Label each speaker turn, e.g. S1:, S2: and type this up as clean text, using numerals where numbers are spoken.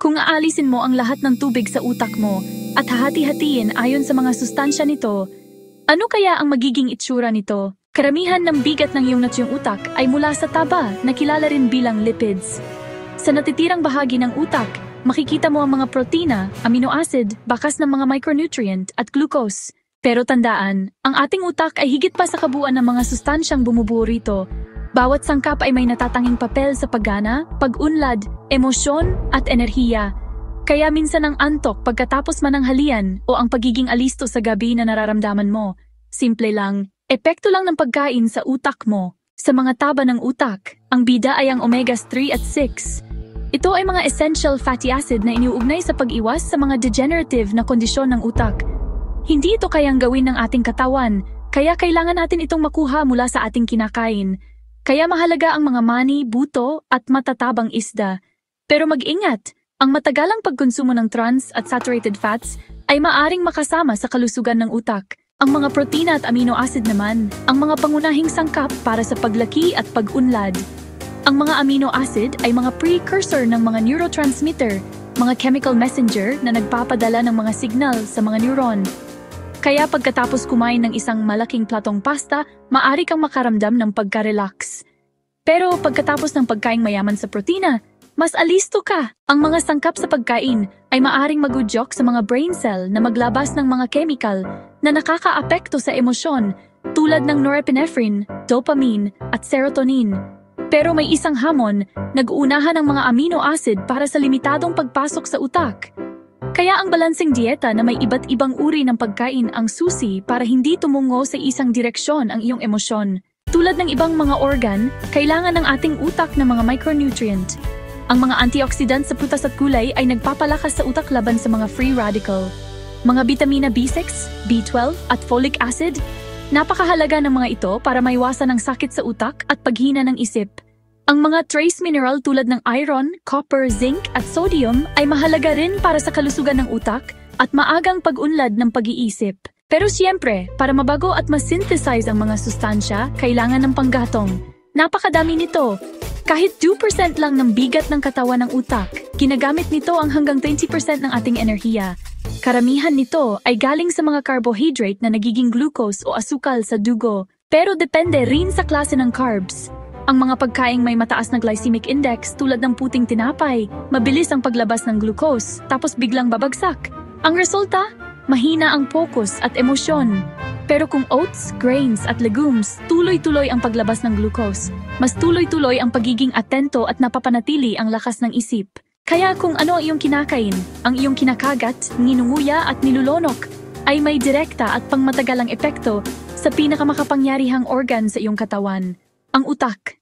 S1: Kung aalisin mo ang lahat ng tubig sa utak mo at hahati-hatiin ayon sa mga sustansya nito, ano kaya ang magiging itsura nito? Karamihan ng bigat ng iyong natsiyong utak ay mula sa taba na kilala rin bilang lipids. Sa natitirang bahagi ng utak, makikita mo ang mga protina, amino acid, bakas ng mga micronutrient at glucose. Pero tandaan, ang ating utak ay higit pa sa kabuuan ng mga sustansyang bumubuo rito. Bawat sangkap ay may natatanging papel sa paggana, pag-unlad, emosyon at enerhiya. Kaya minsan ang antok pagkatapos mananghalian o ang pagiging alisto sa gabi na nararamdaman mo. Simple lang, epekto lang ng pagkain sa utak mo. Sa mga taba ng utak, ang bida ay ang omega-3 at 6. Ito ay mga essential fatty acid na iniuugnay sa pag-iwas sa mga degenerative na kondisyon ng utak. Hindi ito kayang gawin ng ating katawan, kaya kailangan natin itong makuha mula sa ating kinakain. Kaya mahalaga ang mga mani, buto at matatabang isda. Pero mag-ingat, ang matagalang pagkonsumo ng trans at saturated fats ay maaring makasama sa kalusugan ng utak. Ang mga protina at amino acid naman, ang mga pangunahing sangkap para sa paglaki at pag-unlad. Ang mga amino acid ay mga precursor ng mga neurotransmitter, mga chemical messenger na nagpapadala ng mga signal sa mga neuron. Kaya pagkatapos kumain ng isang malaking platong pasta, maaari kang makaramdam ng pagka-relax. Pero pagkatapos ng pagkaing mayaman sa protina, mas alisto ka. Ang mga sangkap sa pagkain ay maaring magudyok sa mga brain cell na maglabas ng mga chemical na nakakaapekto sa emosyon tulad ng norepinephrine, dopamine at serotonin. Pero may isang hamon, nag-uunahan ang mga amino acid para sa limitadong pagpasok sa utak. Kaya ang balanseng dieta na may iba't ibang uri ng pagkain ang susi para hindi tumungo sa isang direksyon ang iyong emosyon. Tulad ng ibang mga organ, kailangan ng ating utak ng mga micronutrient. Ang mga antioxidant sa prutas at gulay ay nagpapalakas sa utak laban sa mga free radical. Mga bitamina B6, B12 at folic acid, napakahalaga ng mga ito para maiwasan ang sakit sa utak at paghina ng isip. Ang mga trace mineral tulad ng iron, copper, zinc at sodium ay mahalaga rin para sa kalusugan ng utak at maagang pag-unlad ng pag-iisip. Pero siyempre, para mabago at ma-synthesize ang mga sustansya, kailangan ng panggatong. Napakadami nito. Kahit 2% lang ng bigat ng katawan ng utak, ginagamit nito ang hanggang 20% ng ating enerhiya. Karamihan nito ay galing sa mga carbohydrate na nagiging glucose o asukal sa dugo. Pero depende rin sa klase ng carbs. Ang mga pagkaing may mataas na glycemic index tulad ng puting tinapay, mabilis ang paglabas ng glucose tapos biglang babagsak. Ang resulta, mahina ang focus at emosyon. Pero kung oats, grains at legumes, tuloy-tuloy ang paglabas ng glucose. Mas tuloy-tuloy ang pagiging atento at napapanatili ang lakas ng isip. Kaya kung ano ang iyong kinakain, ang iyong kinakagat, ninunguya at nilulonok, ay may direkta at pangmatagalang epekto sa pinakamakapangyarihang organ sa iyong katawan, ang utak.